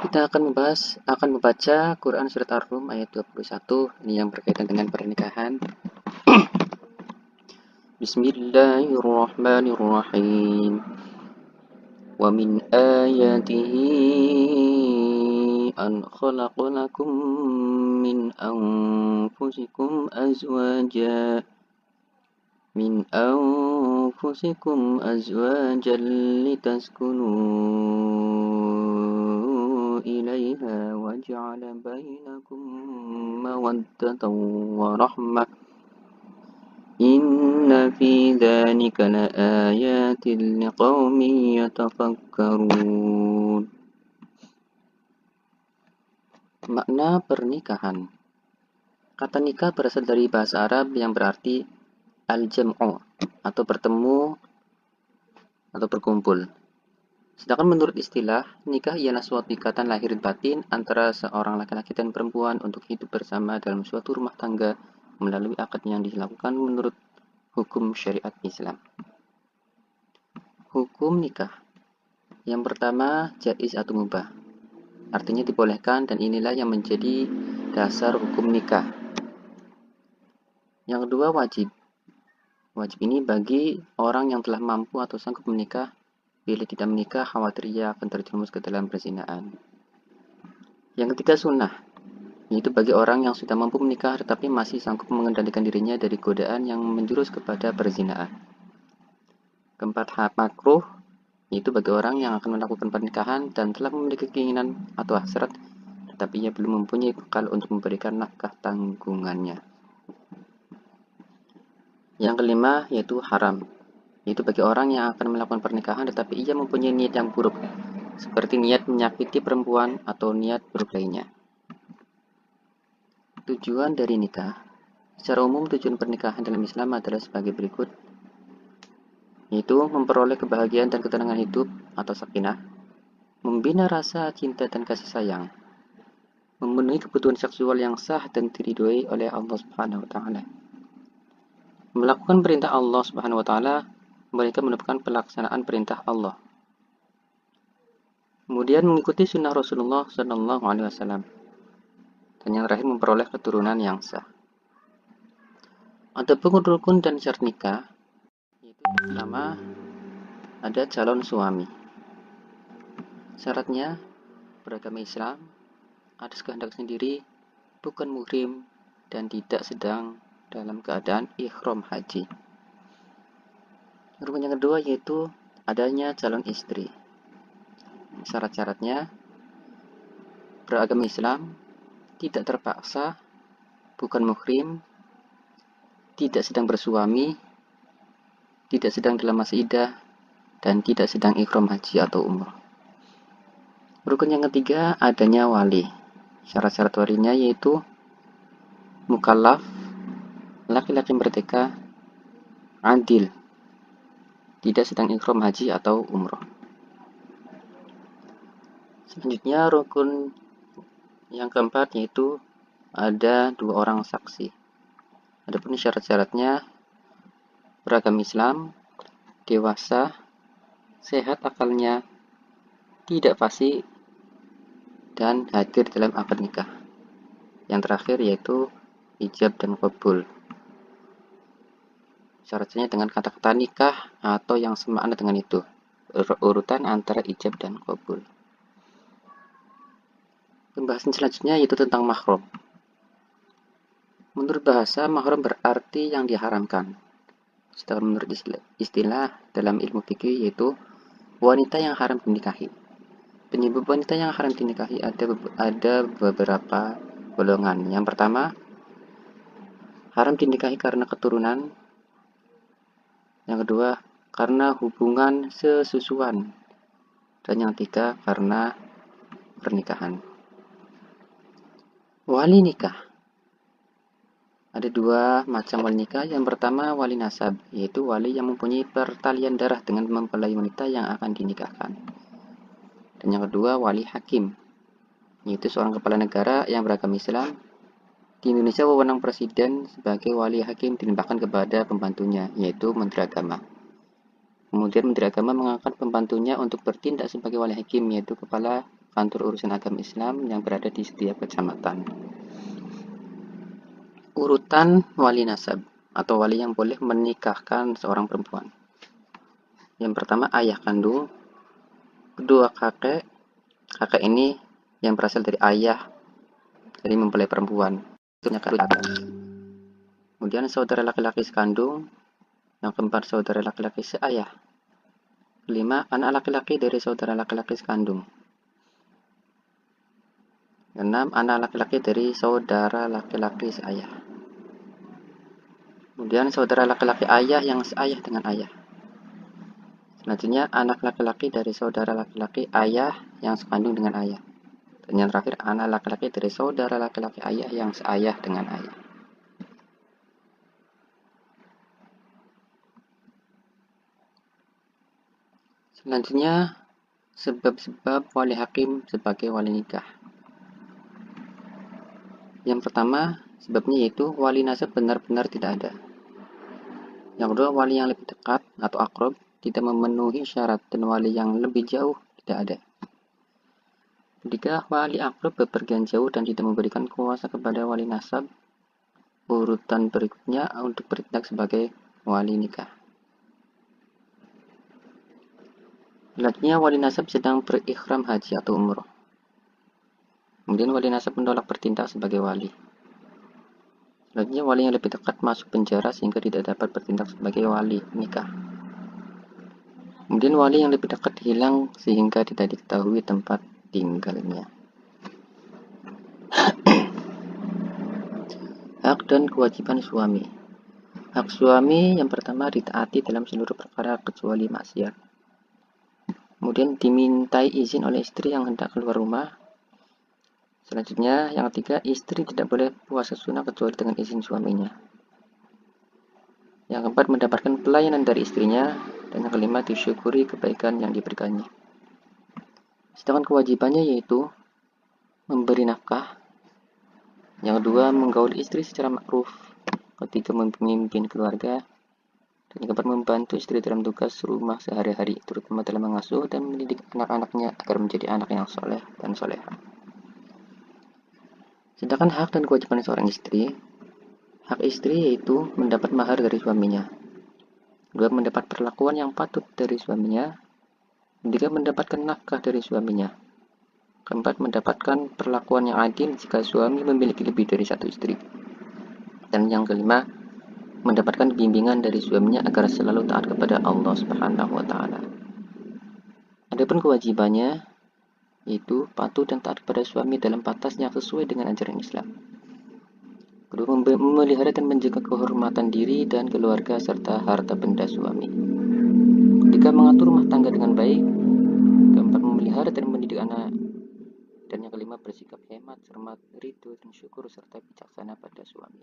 Kita akan membaca Quran Surat Ar-Rum ayat 21. Ini yang berkaitan dengan pernikahan. Bismillahirrahmanirrahim. Wa min ayatihi an khalaqa lakum min anfusikum azwajan litaskunu ilaiha wa ja'ala bainakum mawaddatan wa rahmah. Inna fi dzalika laayatin liqaumin yatafakkarun. Makna pernikahan. Kata nikah berasal dari bahasa Arab yang berarti al-jam'u atau bertemu atau berkumpul. Sedangkan menurut istilah, nikah ialah suatu ikatan lahir batin antara seorang laki-laki dan perempuan untuk hidup bersama dalam suatu rumah tangga melalui akad yang dilakukan menurut hukum syariat Islam. Hukum nikah. Yang pertama, jaiz atau mubah. Artinya dibolehkan, dan inilah yang menjadi dasar hukum nikah. Yang kedua, wajib. Wajib ini bagi orang yang telah mampu atau sanggup menikah. Bila tidak menikah, khawatir ia akan terjerumus ke dalam perzinaan. Yang ketiga, sunnah. Yaitu bagi orang yang sudah mampu menikah tetapi masih sanggup mengendalikan dirinya dari godaan yang menjurus kepada perzinaan. Keempat, makruh. Yaitu bagi orang yang akan melakukan pernikahan dan telah memiliki keinginan atau hasrat tetapi ia belum mempunyai bekal untuk memberikan nafkah tanggungannya. Yang kelima, yaitu haram. Yaitu bagi orang yang akan melakukan pernikahan tetapi ia mempunyai niat yang buruk, seperti niat menyakiti perempuan atau niat buruk lainnya. Tujuan dari nikah. Secara umum tujuan pernikahan dalam Islam adalah sebagai berikut, yaitu memperoleh kebahagiaan dan ketenangan hidup atau sakinah, membina rasa cinta dan kasih sayang, memenuhi kebutuhan seksual yang sah dan diridhoi oleh Allah Subhanahu wa taala, melakukan perintah Allah Subhanahu wa taala, mereka menemukan pelaksanaan perintah Allah. Kemudian mengikuti sunnah Rasulullah Sallallahu Alaihi Wasallam. Dan yang terakhir memperoleh keturunan yang sah. Ada rukun dan syarat nikah. Yaitu pertama, ada calon suami. Syaratnya beragama Islam, atas kehendak sendiri, bukan muhrim, dan tidak sedang dalam keadaan ihram haji. Rukun yang kedua yaitu adanya calon istri. Syarat-syaratnya beragama Islam, tidak terpaksa, bukan muhrim, tidak sedang bersuami, tidak sedang dalam masa iddah, dan tidak sedang ihram haji atau umrah. Rukun yang ketiga adanya wali. Syarat-syarat walinya yaitu mukallaf, laki-laki merdeka, adil, tidak sedang ihram haji atau umrah. Selanjutnya rukun yang keempat yaitu ada 2 orang saksi. Adapun syarat-syaratnya beragama Islam, dewasa, sehat akalnya, tidak fasik, dan hadir dalam akad nikah. Yang terakhir yaitu ijab dan qabul. Syaratnya dengan kata-kata nikah atau yang semakna dengan itu. Urutan antara ijab dan qabul. Pembahasan selanjutnya yaitu tentang mahram. Menurut bahasa, mahram berarti yang diharamkan. Sedangkan menurut istilah dalam ilmu fikih yaitu wanita yang haram dinikahi. Penyebab wanita yang haram dinikahi ada beberapa golongan. Yang pertama, haram dinikahi karena keturunan. Yang kedua, karena hubungan sesusuan. Dan yang ketiga, karena pernikahan. Wali nikah. Ada 2 macam wali nikah. Yang pertama, wali nasab, yaitu wali yang mempunyai pertalian darah dengan mempelai wanita yang akan dinikahkan. Dan yang kedua, wali hakim, yaitu seorang kepala negara yang beragama Islam. Di Indonesia, wewenang presiden sebagai wali hakim dilimpahkan kepada pembantunya, yaitu Menteri Agama. Kemudian Menteri Agama mengangkat pembantunya untuk bertindak sebagai wali hakim, yaitu kepala kantor urusan agama Islam yang berada di setiap kecamatan. Urutan wali nasab atau wali yang boleh menikahkan seorang perempuan. Yang pertama ayah kandung, kedua kakek. Kakek ini yang berasal dari ayah, jadi mempelai perempuan. Kemudian saudara laki-laki sekandung, yang keempat saudara laki-laki seayah. Kelima, anak laki-laki dari saudara laki-laki sekandung. Keenam, anak laki-laki dari saudara laki-laki seayah. Kemudian saudara laki-laki ayah yang seayah dengan ayah. Selanjutnya, anak laki-laki dari saudara laki-laki ayah yang sekandung dengan ayah. Dan yang terakhir, anak laki-laki dari saudara laki-laki ayah yang seayah dengan ayah. Selanjutnya, sebab-sebab wali hakim sebagai wali nikah. Yang pertama, sebabnya yaitu wali nasab benar-benar tidak ada. Yang kedua, wali yang lebih dekat atau akrab tidak memenuhi syarat dan wali yang lebih jauh tidak ada. Jika wali akrab bepergian jauh dan tidak memberikan kuasa kepada wali nasab, urutan berikutnya untuk bertindak sebagai wali nikah. Selanjutnya, wali nasab sedang berikhram haji atau umroh. Kemudian wali nasab menolak bertindak sebagai wali. Selanjutnya, wali yang lebih dekat masuk penjara sehingga tidak dapat bertindak sebagai wali nikah. Kemudian wali yang lebih dekat hilang sehingga tidak diketahui tempat tinggalnya. Hak dan kewajiban suami. Hak suami yang pertama ditaati dalam seluruh perkara kecuali maksiat. Kemudian dimintai izin oleh istri yang hendak keluar rumah. Selanjutnya, yang ketiga, istri tidak boleh puasa sunnah kecuali dengan izin suaminya. Yang keempat, mendapatkan pelayanan dari istrinya. Dan yang kelima, disyukuri kebaikan yang diberikannya. Sedangkan kewajibannya yaitu memberi nafkah. Yang kedua, menggaul istri secara ma'ruf. Ketiga, memimpin keluarga. Dan yang keempat, membantu istri dalam tugas rumah sehari-hari, terutama dalam mengasuh dan mendidik anak-anaknya agar menjadi anak yang soleh dan soleha. Sedangkan hak dan kewajiban seorang istri, hak istri yaitu mendapat mahar dari suaminya. Kedua, mendapat perlakuan yang patut dari suaminya. Ketiga, mendapatkan nafkah dari suaminya. Keempat, mendapatkan perlakuan yang adil jika suami memiliki lebih dari satu istri. Dan yang kelima, mendapatkan bimbingan dari suaminya agar selalu taat kepada Allah Subhanahu wa taala. Adapun kewajibannya yaitu patuh dan taat kepada suami dalam batas yang sesuai dengan ajaran Islam. Kedua, memelihara dan menjaga kehormatan diri dan keluarga serta harta benda suami. Ketiga, mengatur rumah tangga dengan baik. Keempat, memelihara dan mendidik anak. Dan yang kelima, bersikap hemat, cermat, ridho, dan syukur serta bijaksana pada suami.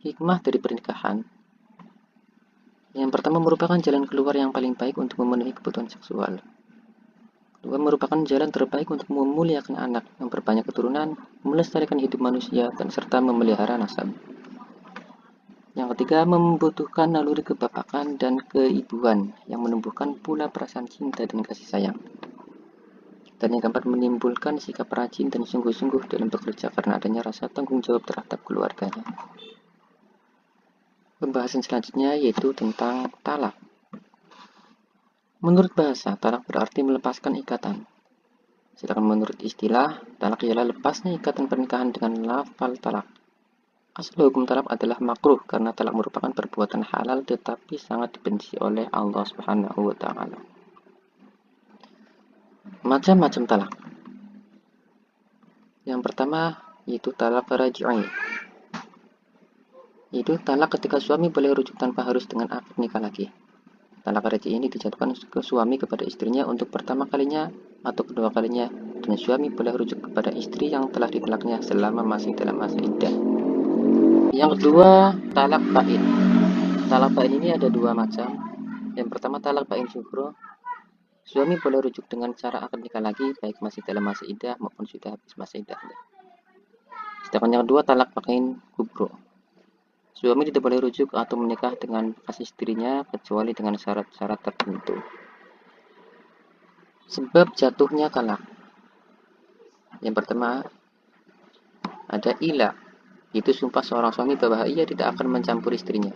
Hikmah dari pernikahan. Yang pertama, merupakan jalan keluar yang paling baik untuk memenuhi kebutuhan seksual. Kedua, merupakan jalan terbaik untuk memuliakan anak, memperbanyak keturunan, melestarikan hidup manusia, dan serta memelihara nasab. Yang ketiga, membutuhkan naluri kebapakan dan keibuan yang menumbuhkan pula perasaan cinta dan kasih sayang. Dan yang keempat, menimbulkan sikap rajin dan sungguh-sungguh dalam bekerja karena adanya rasa tanggung jawab terhadap keluarganya. Pembahasan selanjutnya yaitu tentang talak. Menurut bahasa, talak berarti melepaskan ikatan. Sedangkan menurut istilah, talak ialah lepasnya ikatan pernikahan dengan lafal talak. Asal hukum talak adalah makruh karena talak merupakan perbuatan halal tetapi sangat dibenci oleh Allah Subhanahu wa taala. Macam-macam talak. Yang pertama yaitu talak raj'i. Yaitu talak ketika suami boleh rujuk tanpa harus dengan akad nikah lagi. Talak raj'i ini dijatuhkan ke suami kepada istrinya untuk pertama kalinya atau kedua kalinya, dan suami boleh rujuk kepada istri yang telah ditalaknya selama masih dalam masa iddah. Yang kedua, talak bain. Talak bain ini ada dua macam. Yang pertama, talak bain syuhro. Suami boleh rujuk dengan cara akad nikah lagi, baik masih dalam masa iddah maupun sudah habis masa iddahnya. Sedangkan yang kedua, talak bain kubro. Suami tidak boleh rujuk atau menikah dengan bekas istrinya kecuali dengan syarat-syarat tertentu. Sebab jatuhnya talak. Yang pertama ada ila, itu sumpah seorang suami bahwa ia tidak akan mencampuri istrinya.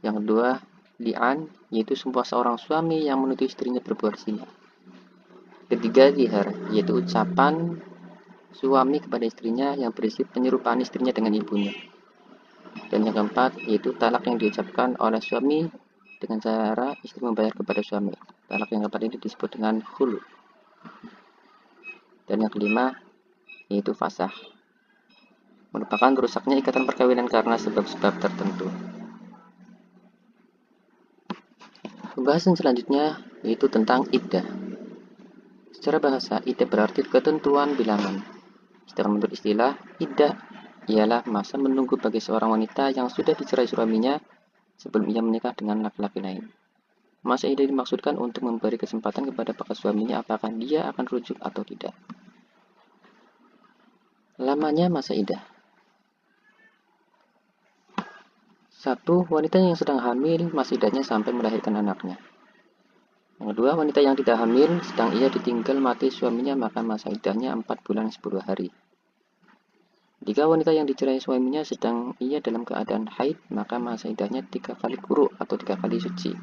Yang kedua, li'an, yaitu sumpah seorang suami yang menuduh istrinya berbuat zina. Ketiga, zihar, yaitu ucapan suami kepada istrinya yang berisi penyerupaan istrinya dengan ibunya. Dan yang keempat, yaitu talak yang diucapkan oleh suami dengan cara istri membayar kepada suami. Talak yang keempat ini disebut dengan khulu. Dan yang kelima, yaitu fasah, merupakan rusaknya ikatan perkawinan karena sebab-sebab tertentu. Pembahasan selanjutnya yaitu tentang iddah. Secara bahasa, iddah berarti ketentuan bilangan. Sedangkan menurut istilah, iddah ialah masa menunggu bagi seorang wanita yang sudah dicerai suaminya sebelum ia menikah dengan laki-laki lain. Masa iddah dimaksudkan untuk memberi kesempatan kepada bakal suaminya apakah dia akan rujuk atau tidak. Lamanya masa iddah. 1. Wanita yang sedang hamil masa iddahnya sampai melahirkan anaknya. Yang kedua, wanita yang tidak hamil sedang ia ditinggal mati suaminya maka masa iddahnya 4 bulan 10 hari. Jika wanita yang dicerai suaminya sedang ia dalam keadaan haid maka masa iddahnya 3 kali quru atau 3 kali suci.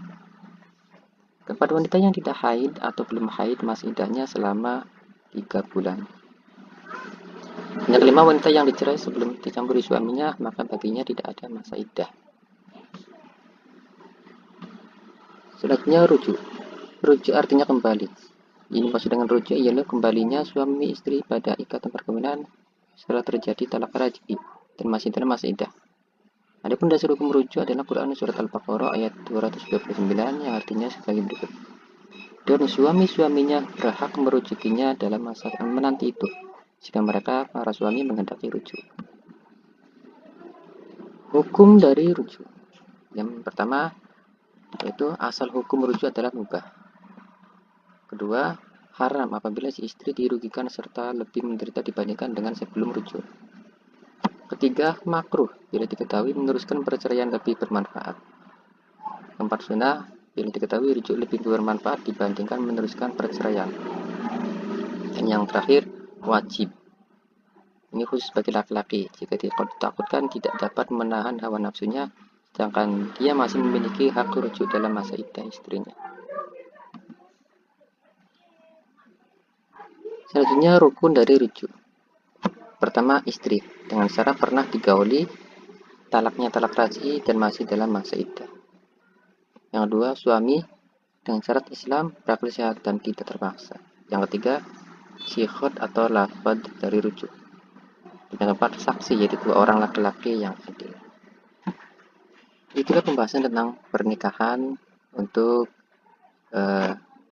Kepada wanita yang tidak haid atau belum haid masa iddahnya selama 3 bulan. Yang kelima, wanita yang dicerai sebelum dicampuri suaminya maka baginya tidak ada masa iddah. Selanjutnya rujuk. Rujuk artinya kembali. Ini maksud dengan rujuk ialah kembalinya suami istri pada ikatan perkawinan setelah terjadi talak raj'i dan masih dalam masa iddah. Adapun dasar hukum rujuk adalah Quran surat Al-Baqarah ayat 229 yang artinya sebagai berikut. Dan suami-suaminya berhak merujukinya dalam masa menanti itu, jika mereka para suami menghendaki rujuk. Hukum dari rujuk. Yang pertama yaitu asal hukum rujuk adalah mubah. Kedua, haram apabila si istri dirugikan serta lebih menderita dibandingkan dengan sebelum rujuk. Ketiga, makruh bila diketahui meneruskan perceraian lebih bermanfaat. Keempat, sunnah bila diketahui rujuk lebih bermanfaat dibandingkan meneruskan perceraian. Dan yang terakhir, wajib. Ini khusus bagi laki-laki jika ditakutkan tidak dapat menahan hawa nafsunya sedangkan dia masih memiliki hak rujuk dalam masa iddah istrinya. Selanjutnya rukun dari rujuk. Pertama, istri dengan syarat pernah digauli, talaknya talak raj'i dan masih dalam masa iddah. Yang kedua, suami dengan syarat Islam, berakal sehat dan tidak terpaksa. Yang ketiga, sikhot atau lafad dari rujuk. Dan yang keempat, saksi yaitu 2 orang laki-laki yang adil. Itulah pembahasan tentang pernikahan untuk